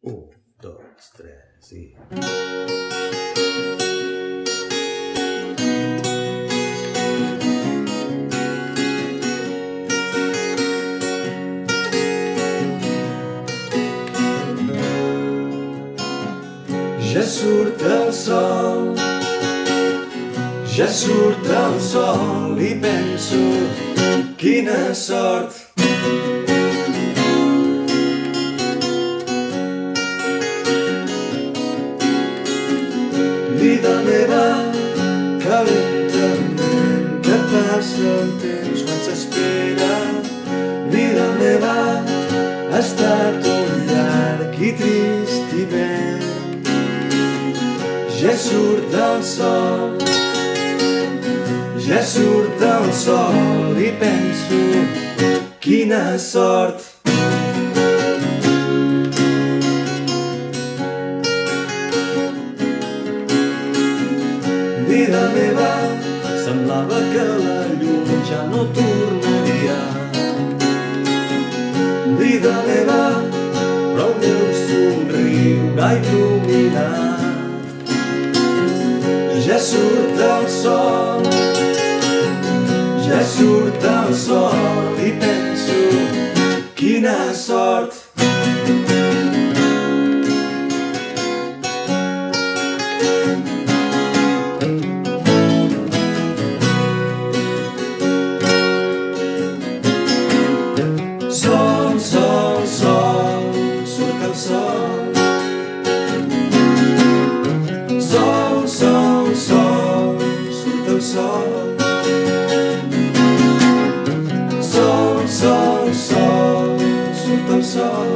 Un, dos, tres i... Ja surt el sol, ja surt el sol i penso, quina sort. Vida meva, que lentament que passa el temps quan s'espera. Vida meva, ha estat un llarg i trist hivern. Ja surt el sol, ja surt el sol i penso, quina sort. Vida meva, semblava que la llum ja no tornaria. Vida meva, però el meu somriure ha il·luminat. Ja surt el sol, ja surt el sol i penso, quina sort. Sol, sol, sol, surt el sol. Sol, sol, sol, surt el sol. Sol, sol, sol, surt el sol.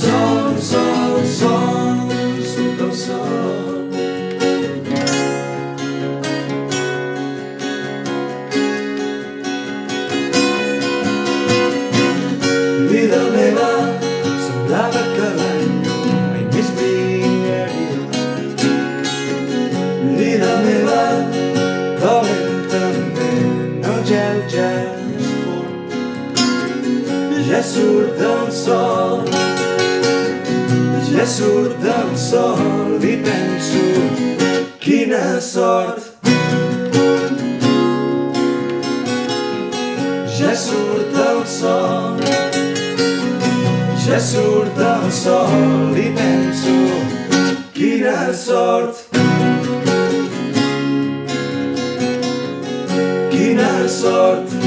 Sol, sol, sol, surt el sol. Vida meva, semblava que la llum mai més brillaria. Vida meva, però lentament el gel ja es fon. Ja surt el sol, ja surt el sol i penso, quina sort. Ja surt el sol, ja surt el sol i penso, quina sort. Quina sort.